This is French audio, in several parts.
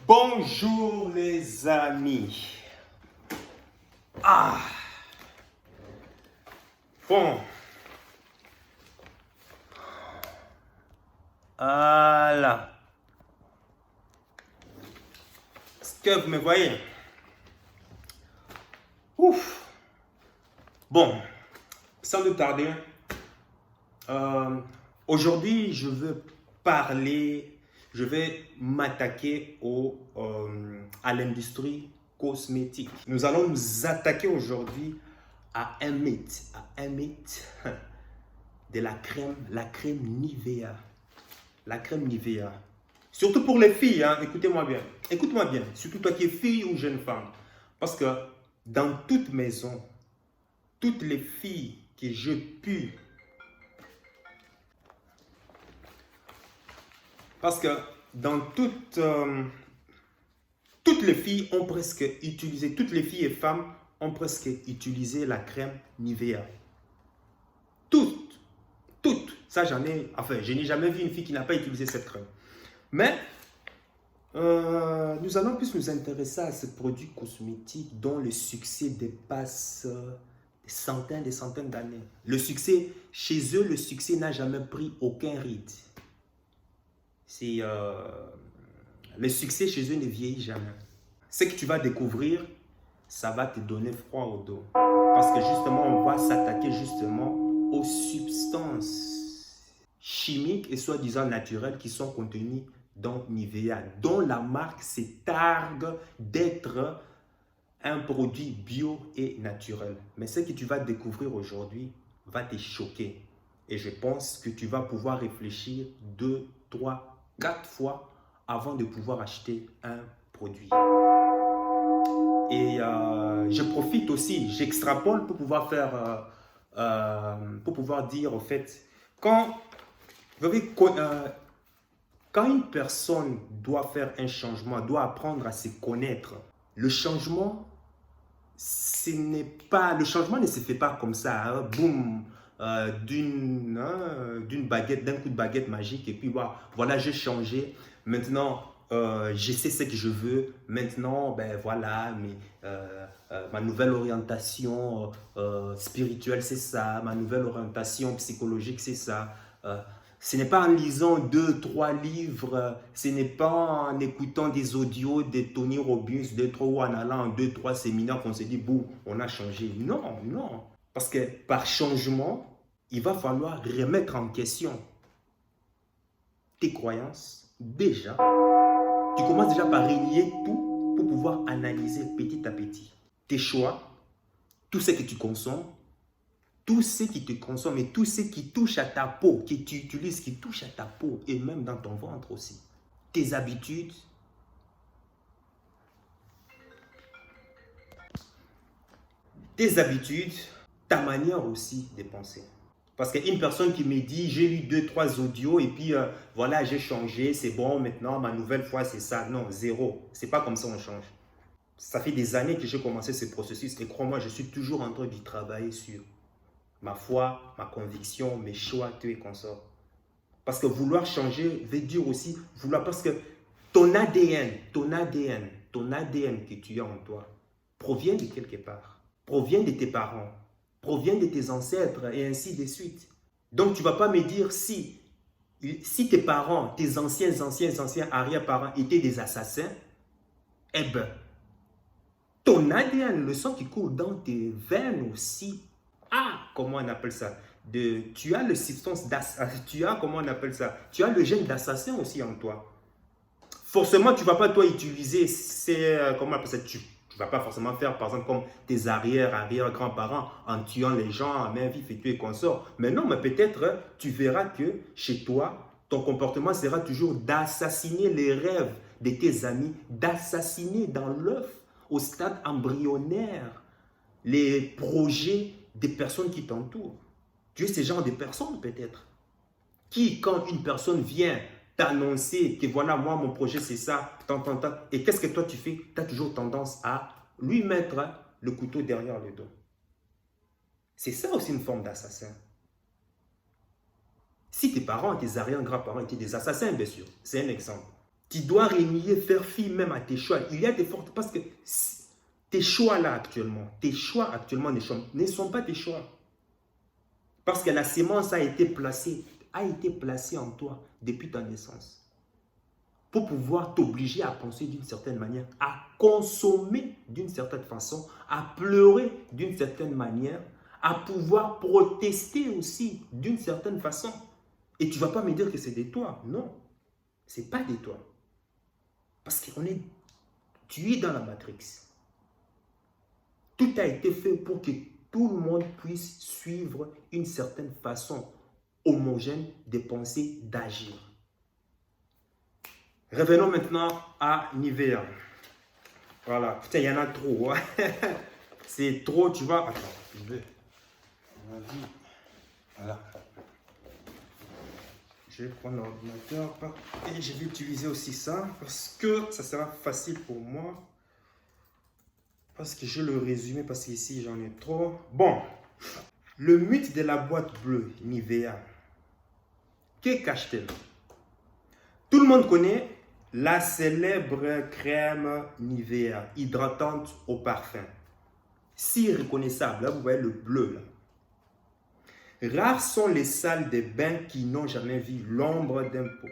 Bonjour les amis. Ah. Bon. Voilà. Est-ce que vous me voyez? Ouf. Bon. Sans plus tarder. Aujourd'hui, je vais m'attaquer à l'industrie cosmétique. Nous allons nous attaquer aujourd'hui à un mythe de la crème Nivea. La crème Nivea. Surtout pour les filles, hein, écoutez-moi bien. Écoute-moi bien, surtout toi qui es fille ou jeune femme. Parce que dans toute maison, toutes les filles que je puis... Parce que dans toutes les filles ont presque utilisé, toutes les filles et femmes ont presque utilisé la crème Nivea. Toutes. Ça, je n'ai jamais vu une fille qui n'a pas utilisé cette crème. Mais, nous allons plus nous intéresser à ce produit cosmétique dont le succès dépasse des centaines d'années. Le succès, chez eux, le succès n'a jamais pris aucun ride. Le succès chez eux ne vieillit jamais. Ce que tu vas découvrir, ça va te donner froid au dos. Parce que justement, on va s'attaquer justement aux substances chimiques et soi-disant naturelles qui sont contenues dans Nivea, dont la marque se targue d'être un produit bio et naturel. Mais ce que tu vas découvrir aujourd'hui va te choquer. Et je pense que tu vas pouvoir réfléchir 2, 3, 4 fois avant de pouvoir acheter un produit. Et je profite aussi, j'extrapole pour pouvoir dire au fait, quand une personne doit faire un changement, doit apprendre à se connaître, le changement ne se fait pas comme ça, hein, boum, d'une baguette, d'un coup de baguette magique, et puis voilà, j'ai changé. Maintenant, je sais ce que je veux. Maintenant, ben voilà, ma nouvelle orientation spirituelle, c'est ça. Ma nouvelle orientation psychologique, c'est ça. Ce n'est pas en lisant 2, 3 livres, ce n'est pas en écoutant des audios de Tony Robbins, ou en allant en 2, 3 séminaires qu'on se dit, bon, on a changé. Non. Parce que par changement, il va falloir remettre en question tes croyances. Déjà, tu commences déjà par relier tout pour pouvoir analyser petit à petit tes choix, tout ce que tu consommes, tout ce qui te consomme et tout ce qui touche à ta peau, que tu utilises, qui touche à ta peau et même dans ton ventre aussi. Tes habitudes. Ta manière aussi de penser. Parce qu'une personne qui me dit, j'ai lu 2, 3 audios et puis voilà, j'ai changé, c'est bon, maintenant ma nouvelle foi c'est ça. Non, zéro. C'est pas comme ça on change. Ça fait des années que j'ai commencé ce processus et crois-moi, je suis toujours en train d'y travailler sur ma foi, ma conviction, mes choix, tout et consorts. Parce que vouloir changer veut dire aussi vouloir, parce que ton ADN que tu as en toi provient de quelque part, provient de tes parents, provient de tes ancêtres et ainsi de suite. Donc tu ne vas pas me dire si tes parents, tes anciens arrière-parents étaient des assassins, eh bien, ton ADN, le sang qui coule dans tes veines aussi, comment on appelle ça? Tu as le substance comment on appelle ça? Tu as le gène d'assassin aussi en toi. Forcément, tu ne vas pas toi utiliser comment on appelle ça? Tu ne vas pas forcément faire par exemple comme tes arrière-grands-parents en tuant les gens en main vive et tu es consort. Mais non, mais peut-être tu verras que chez toi, ton comportement sera toujours d'assassiner les rêves de tes amis, d'assassiner dans l'œuf au stade embryonnaire les projets des personnes qui t'entourent. Tu es ce genre de personne peut-être qui, quand une personne vient t'annoncer que voilà, moi, mon projet, c'est ça, et qu'est-ce que toi tu fais? Tu as toujours tendance à lui mettre le couteau derrière le dos. C'est ça aussi une forme d'assassin. Si tes parents, tes arrière-grands-parents étaient des assassins, bien sûr, c'est un exemple. Tu dois renier, faire fi même à tes choix. Il y a des fortes... Parce que tes choix là actuellement, ne sont pas tes choix. Parce que la sémence a été placée en toi depuis ta naissance. Pour pouvoir t'obliger à penser d'une certaine manière, à consommer d'une certaine façon, à pleurer d'une certaine manière, à pouvoir protester aussi d'une certaine façon. Et tu ne vas pas me dire que c'est de toi. Non, ce n'est pas de toi. Parce que tu es dans la matrix. Tout a été fait pour que tout le monde puisse suivre une certaine façon homogène de penser, d'agir. Revenons maintenant à Nivea. Voilà, putain, il y en a trop. Hein. C'est trop, tu vois. Attends, je vais. Voilà. Je vais prendre l'ordinateur et je vais utiliser aussi ça parce que ça sera facile pour moi. Parce que je le résumé, parce qu'ici j'en ai trop. Bon, le mythe de la boîte bleue Nivea. Que cache-t-elle? Tout le monde connaît la célèbre crème Nivea, hydratante au parfum. Si reconnaissable, là vous voyez le bleu là. Rares sont les salles de bain qui n'ont jamais vu l'ombre d'un pot.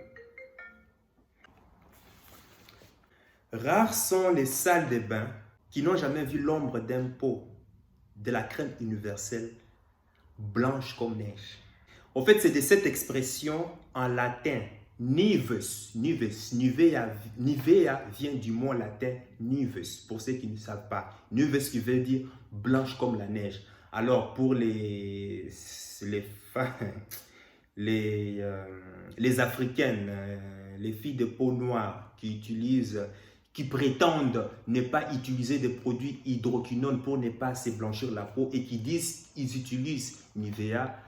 Rares sont les salles de bain qui n'ont jamais vu l'ombre d'un pot de la crème universelle blanche comme neige. En fait, c'est de cette expression en latin, Nivea vient du mot latin nives, pour ceux qui ne savent pas. Nives qui veut dire blanche comme la neige. Alors, pour les Africaines, les filles de peau noire qui prétendent ne pas utiliser des produits hydroquinone pour ne pas se blanchir la peau et qui disent qu'ils utilisent Nivea,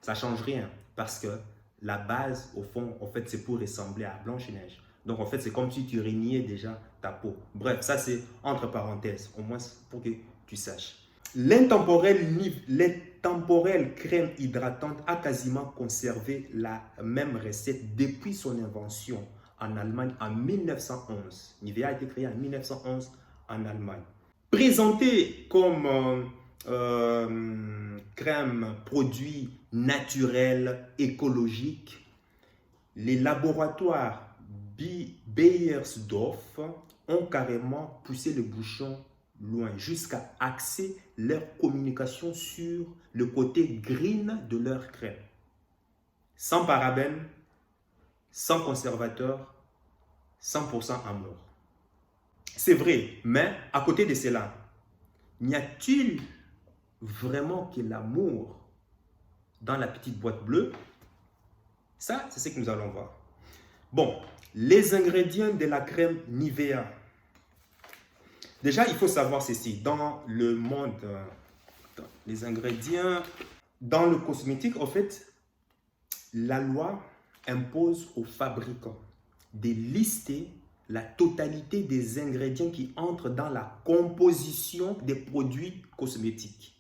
ça ne change rien parce que la base, au fond, en fait, c'est pour ressembler à Blanche-Neige. Donc, en fait, c'est comme si tu régnais déjà ta peau. Bref, ça, c'est entre parenthèses, au moins pour que tu saches. L'intemporelle crème hydratante a quasiment conservé la même recette depuis son invention en Allemagne en 1911. Nivea a été créé en 1911 en Allemagne. Présentée comme crème produit naturel, écologique, les laboratoires Beiersdorf ont carrément poussé le bouchon loin jusqu'à axer leur communication sur le côté green de leur crème. Sans parabènes, sans conservateur, 100% amour. C'est vrai, mais à côté de cela, n'y a-t-il vraiment que l'amour dans la petite boîte bleue? Ça, c'est ce que nous allons voir. Bon, les ingrédients de la crème Nivea. Déjà, il faut savoir ceci. Dans le monde, les ingrédients, dans le cosmétique, en fait, la loi impose aux fabricants de lister la totalité des ingrédients qui entrent dans la composition des produits cosmétiques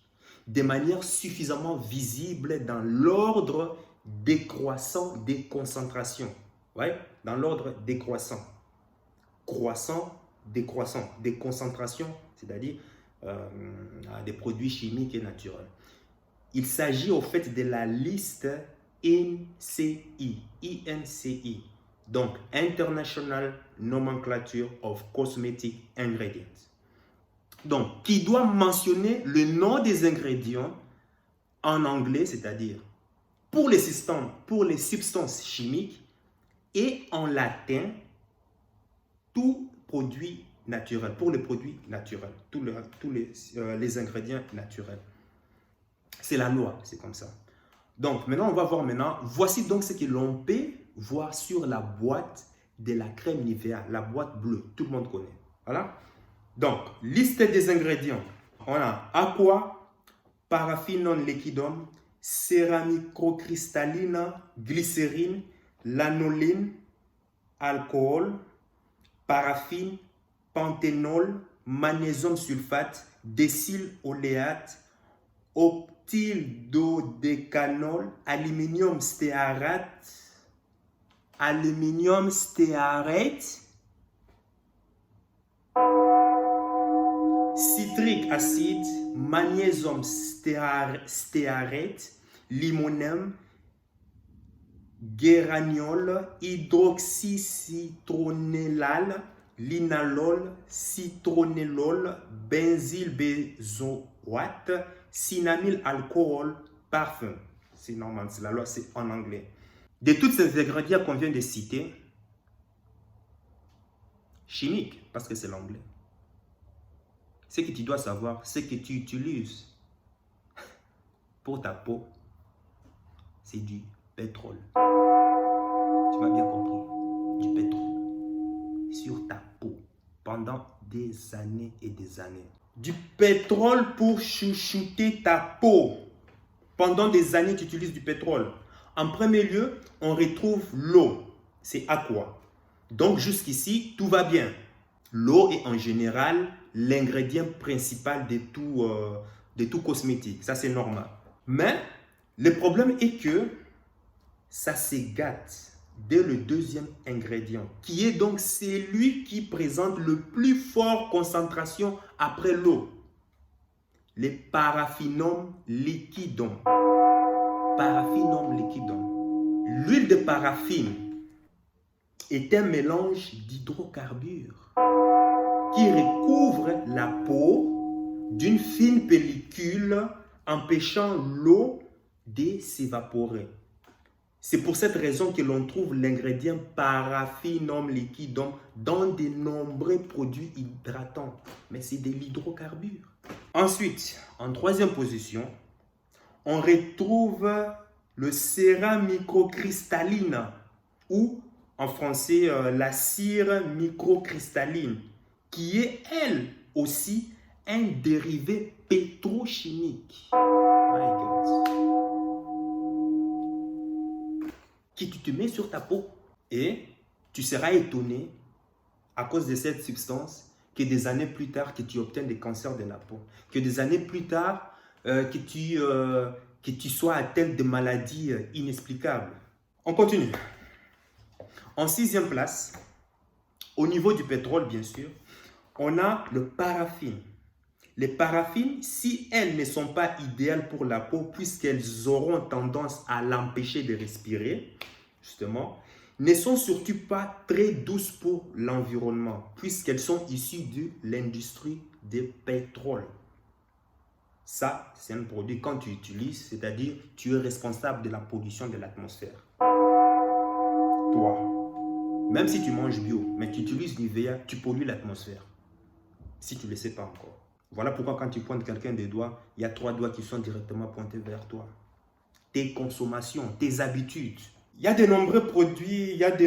de manière suffisamment visible dans l'ordre décroissant des concentrations. Ouais, dans l'ordre décroissant. Croissant, décroissant, des concentrations, c'est-à-dire des produits chimiques et naturels. Il s'agit au fait de la liste INCI, donc International Nomenclature of Cosmetic Ingredients. Donc, qui doit mentionner le nom des ingrédients en anglais, c'est-à-dire pour les substances chimiques, et en latin, tout produit naturel, pour les produits naturels, tous les ingrédients naturels. C'est la loi, c'est comme ça. Donc, maintenant, on va voir maintenant. Voici donc ce que l'on peut voir sur la boîte de la crème Nivea, la boîte bleue. Tout le monde connaît. Voilà. Donc, liste des ingrédients. On a aqua, paraffinum liquidum, céramicrocristalline, glycérine, lanoline, alcool, paraffine, panthénol, magnésium sulfate, décyl-oléate, optildodécanol, aluminium stéarate, aluminium stéarate, citric acide, magnésium stéarate, limonène, guéraniol, hydroxycitronellal, linalol, citronellol, benzylbenzoate, cynamyl alcool, parfum. C'est normal, c'est la loi, c'est en anglais. De tous ces ingrédients qu'on vient de citer, chimiques, parce que c'est l'anglais, ce que tu dois savoir, ce que tu utilises pour ta peau, c'est du pétrole. Tu m'as bien compris, du pétrole sur ta peau pendant des années et des années. Du pétrole pour chouchouter ta peau. Pendant des années, tu utilises du pétrole. En premier lieu, on retrouve l'eau. C'est aqua. Donc jusqu'ici, tout va bien. L'eau est en général l'ingrédient principal de tout cosmétique. Ça, c'est normal. Mais le problème est que ça se gâte dès le deuxième ingrédient, qui est donc celui qui présente le plus fort concentration après l'eau. Le paraffinum liquidum. Paraffinum liquidum. L'huile de paraffine est un mélange d'hydrocarbures qui recouvre la peau d'une fine pellicule empêchant l'eau de s'évaporer. C'est pour cette raison que l'on trouve l'ingrédient paraffinum liquidum dans de nombreux produits hydratants. Mais c'est de l'hydrocarbure. Ensuite, en troisième position, on retrouve le sérum microcristalline ou en français la cire microcristalline qui est elle aussi un dérivé pétrochimique. My God. Que tu te mets sur ta peau et tu seras étonné à cause de cette substance que des années plus tard que tu obtiens des cancers de la peau, que des années plus tard que tu sois atteint de maladies inexplicables. On continue. En sixième place, au niveau du pétrole bien sûr, on a le paraffine. Les paraffines, si elles ne sont pas idéales pour la peau, puisqu'elles auront tendance à l'empêcher de respirer, justement, ne sont surtout pas très douces pour l'environnement, puisqu'elles sont issues de l'industrie du pétrole. Ça, c'est un produit quand tu utilises, c'est-à-dire tu es responsable de la pollution de l'atmosphère. Toi, même si tu manges bio, mais tu utilises Nivea, tu pollues l'atmosphère. Si tu ne le sais pas encore. Voilà pourquoi quand tu pointes quelqu'un des doigts, il y a 3 doigts qui sont directement pointés vers toi. Tes consommations, tes habitudes. Il y a de nombreux produits, il y a de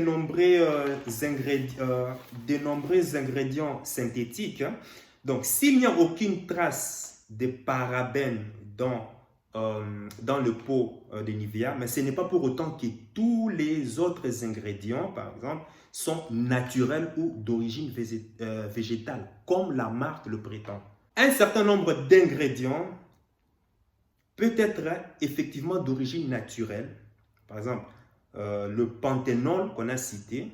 nombreux ingrédients synthétiques. Donc, s'il n'y a aucune trace de parabènes dans le pot de Nivea, mais ce n'est pas pour autant que tous les autres ingrédients, par exemple, sont naturels ou d'origine végétale, comme la marque le prétend. Un certain nombre d'ingrédients peut être effectivement d'origine naturelle, par exemple le panthénol qu'on a cité,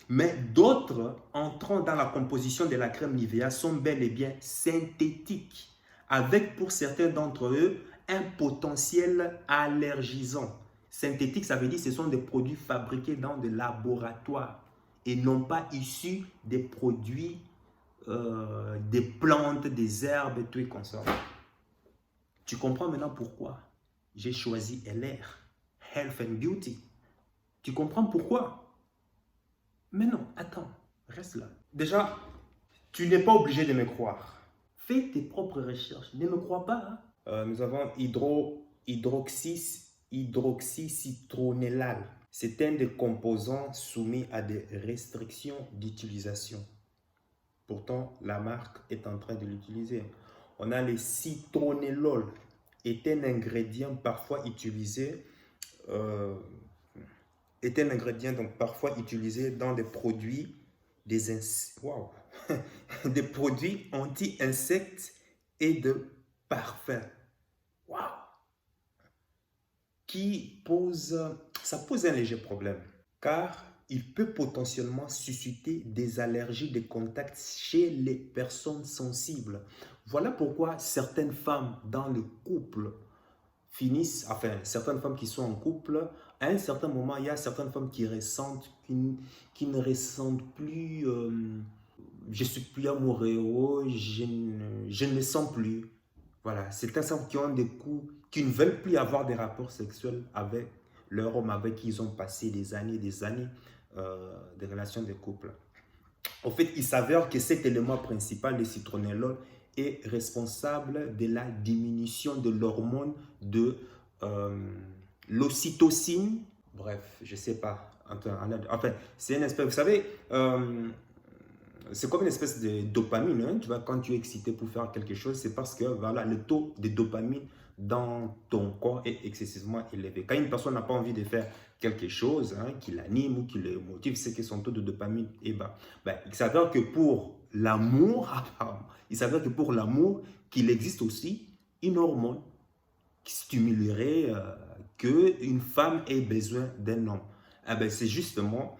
mais d'autres entrant dans la composition de la crème Nivea sont bel et bien synthétiques, avec pour certains d'entre eux un potentiel allergisant. Synthétique, ça veut dire que ce sont des produits fabriqués dans des laboratoires et non pas issus des produits, des plantes, des herbes et tout et consorts. Tu comprends maintenant pourquoi j'ai choisi LR, Health and Beauty. Tu comprends pourquoi? Mais non, attends, reste là. Déjà, tu n'es pas obligé de me croire. Fais tes propres recherches, ne me crois pas. Hein? Nous avons hydroxycitronellal. C'est un des composants soumis à des restrictions d'utilisation. Pourtant, la marque est en train de l'utiliser. On a le citronellol, est un ingrédient parfois utilisé, dans des produits, des produits anti-insectes et de parfums. Wow. Ça pose un léger problème, car il peut potentiellement susciter des allergies de contact chez les personnes sensibles. Voilà pourquoi certaines femmes dans le couple finissent, enfin, certaines femmes qui sont en couple, à un certain moment, il y a certaines femmes qui ressentent, qui ne ressentent plus, je suis plus amoureux, je ne me sens plus. Voilà, certaines femmes qui ont des coups, qui ne veulent plus avoir des rapports sexuels avec leur homme avec qui ils ont passé des années de relations de couple. En fait, il s'avère que cet élément principal, le citronellol, est responsable de la diminution de l'hormone de l'ocytocine. Bref, je ne sais pas. Enfin, c'est une espèce, vous savez, c'est comme une espèce de dopamine. Hein? Tu vois, quand tu es excité pour faire quelque chose, c'est parce que voilà, le taux de dopamine dans ton corps est excessivement élevé. Quand une personne n'a pas envie de faire quelque chose hein, qui l'anime ou qui le motive, c'est que son taux de dopamine est bas. Ben, il s'avère que pour l'amour, qu'il existe aussi une hormone qui stimulerait qu'une femme ait besoin d'un homme. Eh ben, c'est justement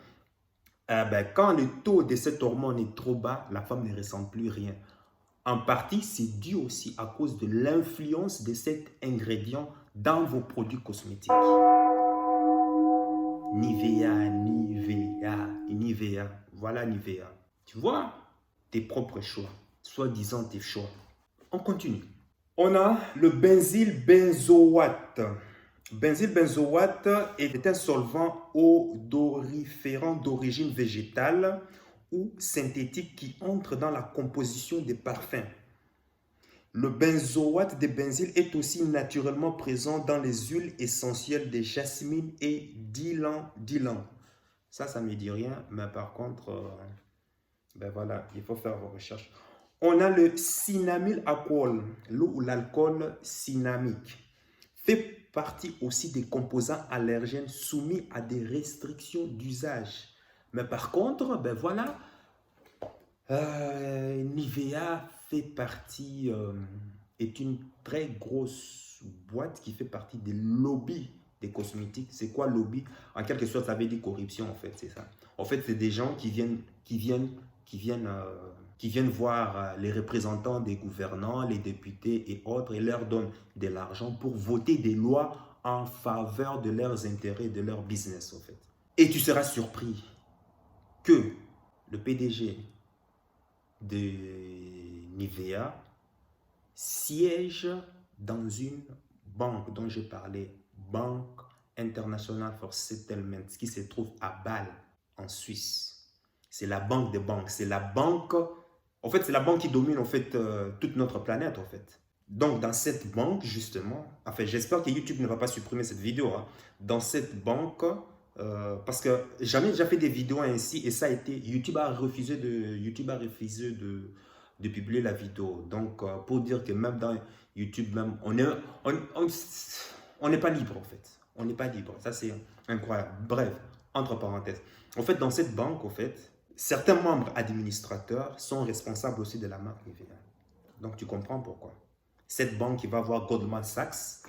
quand le taux de cette hormone est trop bas, la femme ne ressent plus rien. En partie, c'est dû aussi à cause de l'influence de cet ingrédient dans vos produits cosmétiques. Nivea. Voilà Nivea. Tu vois, tes propres choix, soi-disant tes choix. On continue. On a le benzylbenzoate. Benzylbenzoate est un solvant odoriférant d'origine végétale ou synthétique qui entre dans la composition des parfums. Le benzoate de benzyle est aussi naturellement présent dans les huiles essentielles de jasmine et d'ylang. Ça ne me dit rien, mais par contre, ben voilà, il faut faire vos recherches. On a le cinnamylalcool, l'eau ou l'alcool cinnamique. Fait partie aussi des composants allergènes soumis à des restrictions d'usage. Mais par contre, ben voilà, Nivea fait partie, est une très grosse boîte qui fait partie des lobbies des cosmétiques. C'est quoi lobby? En quelque sorte, ça veut dire corruption en fait, c'est ça. En fait, c'est des gens qui viennent voir les représentants des gouvernants, les députés et autres et leur donnent de l'argent pour voter des lois en faveur de leurs intérêts, de leur business en fait. Et tu seras surpris que le PDG de Nivea siège dans une banque dont j'ai parlé, Banque International for Settlement, qui se trouve à Bâle, en Suisse. C'est la banque des banques, c'est la banque, en fait, c'est la banque qui domine en fait toute notre planète en fait. Donc, dans cette banque, justement, enfin, j'espère que YouTube ne va pas supprimer cette vidéo, hein. Dans cette banque, parce que j'en ai déjà fait des vidéos ainsi et ça a été, YouTube a refusé de publier la vidéo. Donc, pour dire que même dans YouTube, même, on n'est pas libre en fait. On n'est pas libre. Ça, c'est incroyable. Bref, entre parenthèses. En fait, dans cette banque, en fait, certains membres administrateurs sont responsables aussi de la marque Nivea. Donc, tu comprends pourquoi. Cette banque qui va voir Goldman Sachs,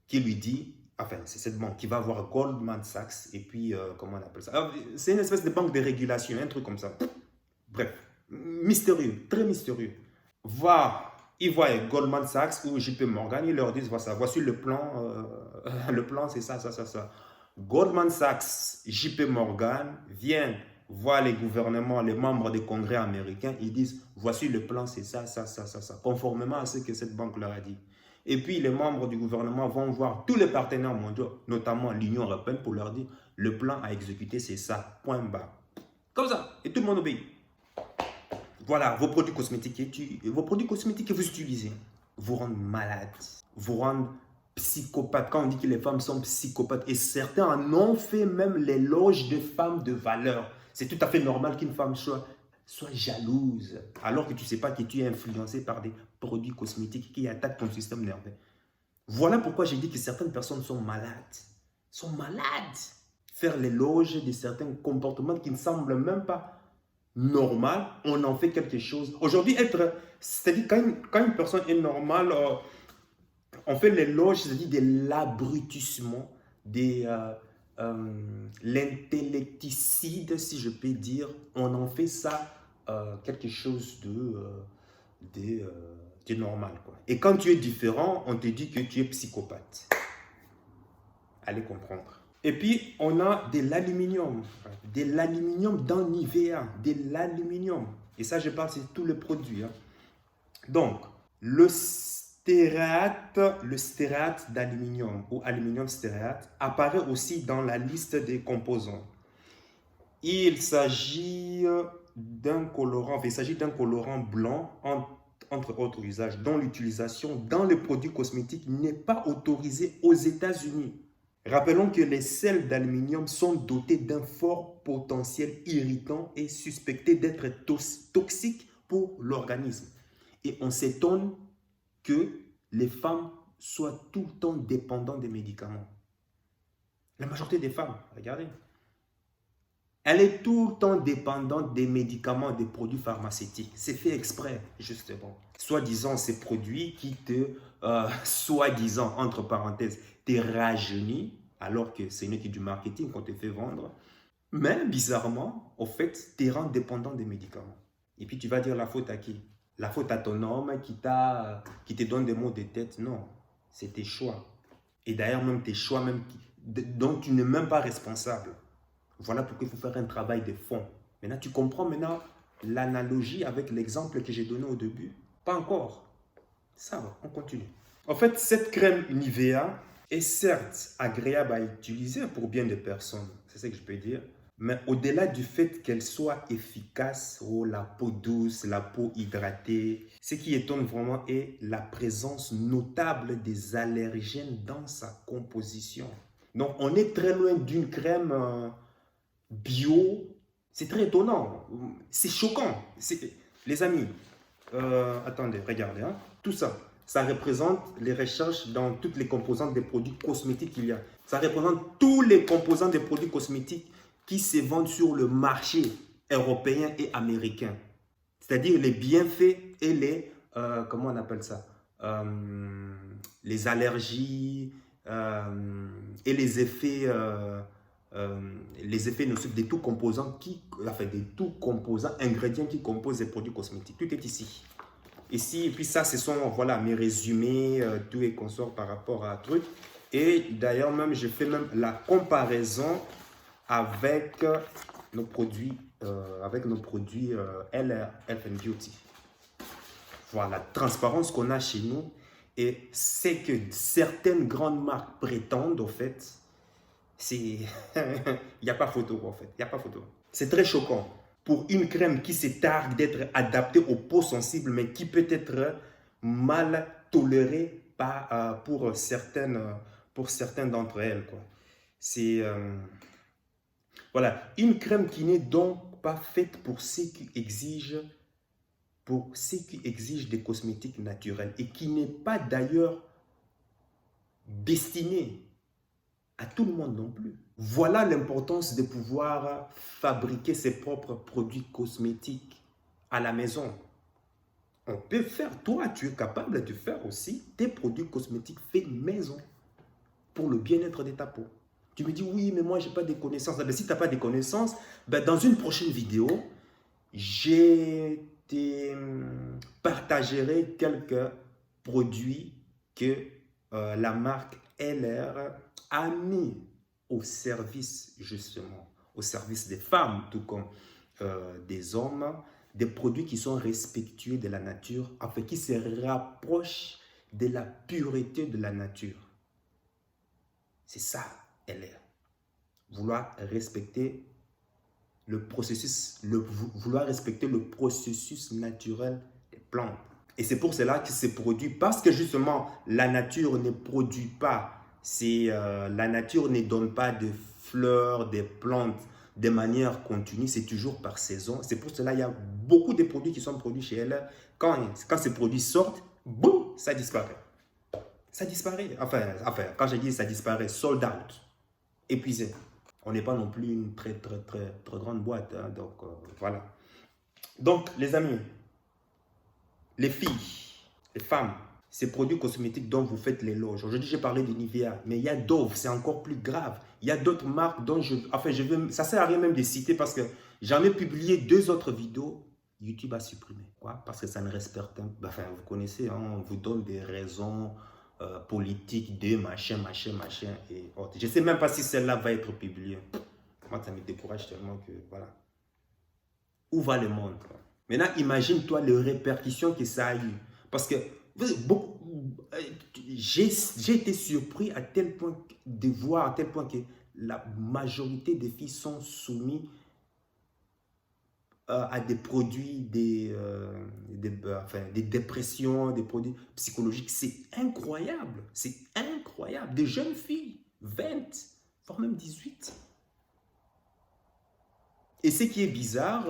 qui lui dit, enfin, c'est cette banque qui va voir Goldman Sachs, et puis, comment on appelle ça? C'est une espèce de banque de régulation, un truc comme ça. Bref, mystérieux, très mystérieux. Ils voient Goldman Sachs ou JP Morgan, ils leur disent, voici le plan, c'est ça. Goldman Sachs, JP Morgan viennent voir les gouvernements, les membres des congrès américains, ils disent, voici le plan, c'est ça, conformément à ce que cette banque leur a dit. Et puis les membres du gouvernement vont voir tous les partenaires mondiaux, notamment l'Union européenne, pour leur dire, le plan à exécuter, c'est ça, point barre. Comme ça, et tout le monde obéit. Voilà, vos produits cosmétiques que vous utilisez vous rendent malade, vous rendent psychopathe. Quand on dit que les femmes sont psychopathes, et certains en ont fait même l'éloge de femmes de valeur. C'est tout à fait normal qu'une femme soit jalouse, alors que tu ne sais pas que tu es influencé par des produits cosmétiques qui attaquent ton système nerveux. Voilà pourquoi j'ai dit que certaines personnes sont malades. Faire l'éloge de certains comportements qui ne semblent même pas normal, on en fait quelque chose. Aujourd'hui, c'est-à-dire quand une personne est normale, on fait l'éloge, c'est-à-dire de l'abrutissement, l'intellecticide, si je peux dire, on en fait ça quelque chose de normal, quoi. Et quand tu es différent, on te dit que tu es psychopathe. Allez comprendre. Et puis, on a de l'aluminium. De l'aluminium dans Nivea. De l'aluminium. Et ça, je parle, c'est tout le produit. Hein. Donc, le stéréate d'aluminium ou aluminium stéréate apparaît aussi dans la liste des composants. Il s'agit d'un colorant blanc entre autres usages dont l'utilisation dans les produits cosmétiques n'est pas autorisée aux États-Unis. Rappelons que les sels d'aluminium sont dotés d'un fort potentiel irritant et suspectés d'être toxiques pour l'organisme. Et on s'étonne que les femmes soient tout le temps dépendantes des médicaments. La majorité des femmes, regardez, elle est tout le temps dépendante des médicaments, des produits pharmaceutiques. C'est fait exprès, justement. Soi-disant, ces produits qui te, soi-disant, entre parenthèses, te rajeunissent, alors que ce n'est que du marketing qu'on te fait vendre. Mais bizarrement, au fait, te rend dépendant des médicaments. Et puis tu vas dire la faute à qui? La faute à ton homme qui te donne des maux de tête? Non, c'est tes choix. Et d'ailleurs, même tes choix, dont tu n'es même pas responsable. Voilà pourquoi il faut faire un travail de fond. Maintenant, tu comprends maintenant l'analogie avec l'exemple que j'ai donné au début? Pas encore. Ça va, on continue. En fait, cette crème Nivea est certes agréable à utiliser pour bien des personnes. C'est ce que je peux dire. Mais au-delà du fait qu'elle soit efficace, la peau douce, la peau hydratée, ce qui étonne vraiment est la présence notable des allergènes dans sa composition. Donc, on est très loin d'une crème bio. C'est très étonnant. C'est choquant. Les amis, attendez, regardez. Hein. Tout ça, ça représente les recherches dans toutes les composantes des produits cosmétiques qu'il y a. Ça représente tous les composants des produits cosmétiques qui se vendent sur le marché européen et américain. C'est-à-dire les bienfaits et les, comment on appelle ça, les allergies et les effets nocifs des tout composants, ingrédients qui composent les produits cosmétiques. Tout est ici. Ici, et puis ça, ce sont voilà, mes résumés, tout et consort par rapport à un truc. Et d'ailleurs, même, je fais même la comparaison avec nos produits, LR, Health and Beauty. Voilà, la transparence qu'on a chez nous. Et c'est que certaines grandes marques prétendent, au fait, il n'y a pas photo, en fait. Il n'y a pas photo. C'est très choquant. Pour une crème qui se targue d'être adaptée aux peaux sensibles, mais qui peut être mal tolérée pour certaines d'entre elles. C'est voilà, une crème qui n'est donc pas faite pour ce qui exige des cosmétiques naturels et qui n'est pas d'ailleurs destinée à tout le monde non plus. Voilà l'importance de pouvoir fabriquer ses propres produits cosmétiques à la maison. On peut faire, toi, tu es capable de faire aussi tes produits cosmétiques faits maison pour le bien-être de ta peau. Tu me dis, oui, mais moi, je n'ai pas de connaissances. Ben, si tu n'as pas de connaissances, ben, dans une prochaine vidéo, je te partagerai quelques produits que la marque LR a mis au service, justement, au service des femmes, tout comme des hommes, des produits qui sont respectueux de la nature, afin qu'ils se rapprochent de la pureté de la nature. C'est ça, LR. Vouloir respecter le processus naturel des plantes. Et c'est pour cela que ces produits, parce que justement, la nature ne produit pas, la nature ne donne pas de fleurs, des plantes de manière continue, c'est toujours par saison. C'est pour cela qu'il y a beaucoup de produits qui sont produits chez elle. Quand ces produits sortent, boum, ça disparaît. Ça disparaît. Enfin, quand je dis ça disparaît, sold out, épuisé. On n'est pas non plus une très grande boîte. Hein, donc, voilà. Donc, les amis, les filles, les femmes, ces produits cosmétiques dont vous faites l'éloge. Aujourd'hui, j'ai parlé de Nivea, mais il y a Dove, c'est encore plus grave. Il y a d'autres marques dont ça ne sert à rien même de citer parce que j'en ai publié 2 autres vidéos. YouTube a supprimé. Quoi? Parce que ça ne respecte pas. Enfin, vous connaissez, hein, on vous donne des raisons politiques de machin et autres. Je ne sais même pas si celle-là va être publiée. Moi, ça me décourage tellement que, voilà. Où va le monde? Quoi? Maintenant, imagine-toi les répercussions que ça a eu. Parce que j'ai été surpris à tel point de voir, à tel point que la majorité des filles sont soumises à des produits, des dépressions, des produits psychologiques. C'est incroyable. C'est incroyable. Des jeunes filles, 20, voire même 18. Et ce qui est bizarre,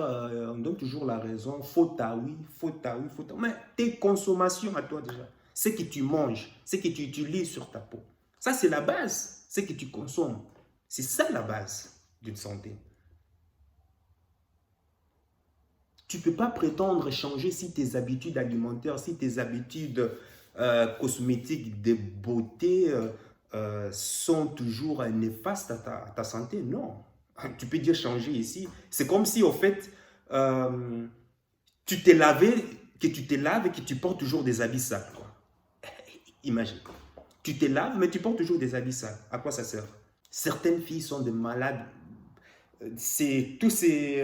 on donne toujours la raison, faute à oui, faute à oui, faute à oui. Mais tes consommations à toi déjà, ce que tu manges, ce que tu utilises sur ta peau, ça c'est la base, ce que tu consommes. C'est ça la base d'une santé. Tu ne peux pas prétendre changer si tes habitudes alimentaires, si tes habitudes cosmétiques de beauté sont toujours néfastes à ta santé. Non. Tu peux dire changer ici. C'est comme si, au fait, tu t'es lavé, que tu te laves et que tu portes toujours des habits sales. Quoi. Imagine. Tu te laves, mais tu portes toujours des habits sales. À quoi ça sert? Certaines filles sont des malades. C'est tous ces,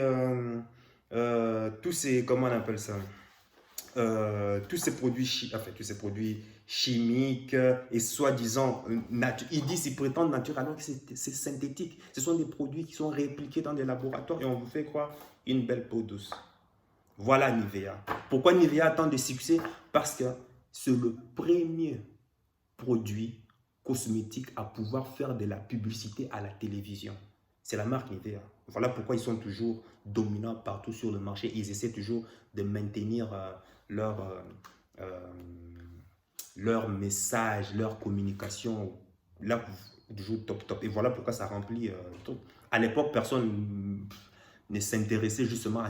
comment on appelle ça? Tous ces produits, tous ces produits chimiques et soi-disant, ils disent, ils prétendent naturels alors que c'est synthétique. Ce sont des produits qui sont répliqués dans des laboratoires et on vous fait croire une belle peau douce. Voilà Nivea. Pourquoi Nivea a tant de succès? Parce que c'est le premier produit cosmétique à pouvoir faire de la publicité à la télévision. C'est la marque Nivea. Voilà pourquoi ils sont toujours dominants partout sur le marché. Ils essaient toujours de maintenir leur message, leur communication, là, toujours top top. Et voilà pourquoi ça remplit tout. À l'époque, personne ne s'intéressait justement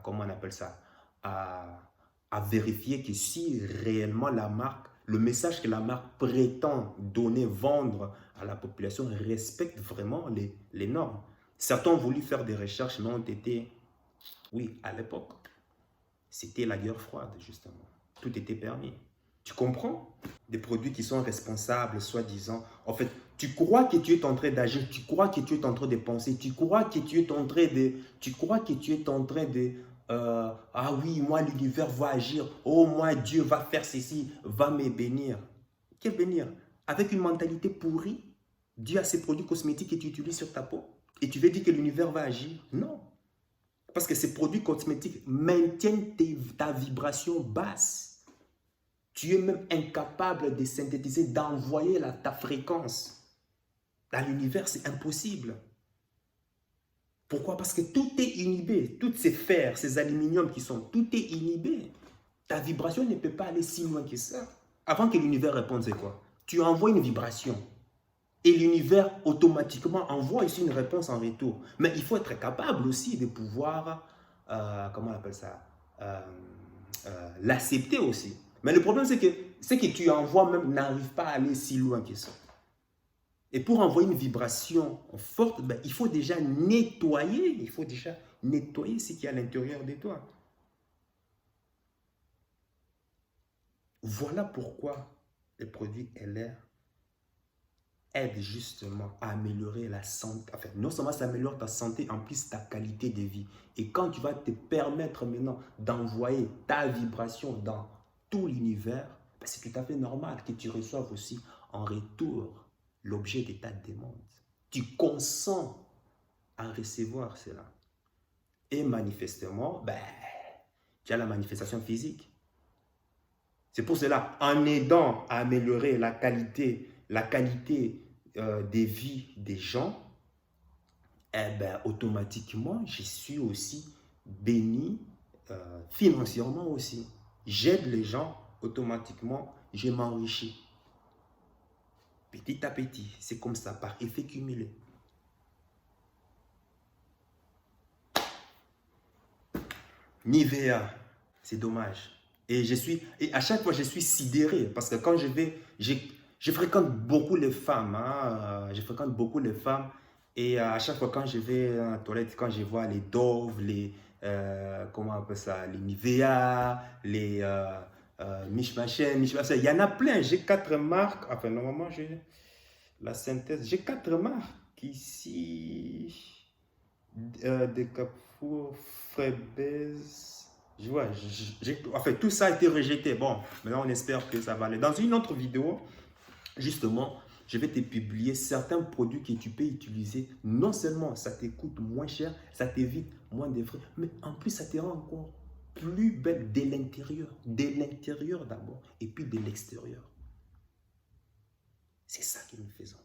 comment on appelle ça, à vérifier que si réellement la marque, le message que la marque prétend donner, vendre à la population respecte vraiment les normes. Certains ont voulu faire des recherches, mais ont été, oui, à l'époque, c'était la guerre froide, justement. Tout était permis. Tu comprends? Des produits qui sont responsables, soi-disant. En fait, tu crois que tu es en train d'agir, tu crois que tu es en train de penser, tu crois que tu es en train de, ah oui, moi l'univers va agir, oh moi Dieu va faire ceci, va me bénir. Quel bénir? Avec une mentalité pourrie, due à ces produits cosmétiques que tu utilises sur ta peau, et tu veux dire que l'univers va agir? Non. Parce que ces produits cosmétiques maintiennent ta vibration basse. Tu es même incapable de synthétiser, d'envoyer ta fréquence. Dans l'univers, c'est impossible. Pourquoi? Parce que tout est inhibé. Tous ces fers, ces aluminiums qui sont, tout est inhibé. Ta vibration ne peut pas aller si loin que ça. Avant que l'univers réponde, c'est quoi? Tu envoies une vibration. Et l'univers automatiquement envoie ici une réponse en retour. Mais il faut être capable aussi de pouvoir, comment on appelle ça, l'accepter aussi. Mais le problème, c'est que ce que tu envoies même n'arrive pas à aller si loin que ça. Et pour envoyer une vibration forte, ben, il faut déjà nettoyer. Il faut déjà nettoyer ce qui est à l'intérieur de toi. Voilà pourquoi les produits LR aide justement à améliorer la santé. Enfin, non seulement ça améliore ta santé, en plus ta qualité de vie. Et quand tu vas te permettre maintenant d'envoyer ta vibration dans tout l'univers, ben c'est tout à fait normal que tu reçoives aussi en retour l'objet de ta demande. Tu consens à recevoir cela. Et manifestement, ben, tu as la manifestation physique. C'est pour cela, en aidant à améliorer la qualité des vies des gens, eh ben, automatiquement, je suis aussi béni financièrement aussi. J'aide les gens, automatiquement, je m'enrichis. Petit à petit, c'est comme ça, par effet cumulé. Nivea, c'est dommage. Et à chaque fois, je suis sidéré parce que quand je fréquente beaucoup les femmes, hein, je fréquente beaucoup les femmes et à chaque fois quand je vais à la toilette, quand je vois les Dove, comment on appelle ça, les Nivea, les Mishmachen, il y en a plein. J'ai 4 marques, enfin normalement j'ai la synthèse, j'ai 4 marques ici, des Carrefour, Freebase. Je vois, enfin, tout ça a été rejeté. Bon, maintenant on espère que ça va aller. Dans une autre vidéo, justement, je vais te publier certains produits que tu peux utiliser. Non seulement ça te coûte moins cher, ça t'évite moins de frais, mais en plus ça te rend encore plus belle de l'intérieur. De l'intérieur d'abord, et puis de l'extérieur. C'est ça que nous faisons.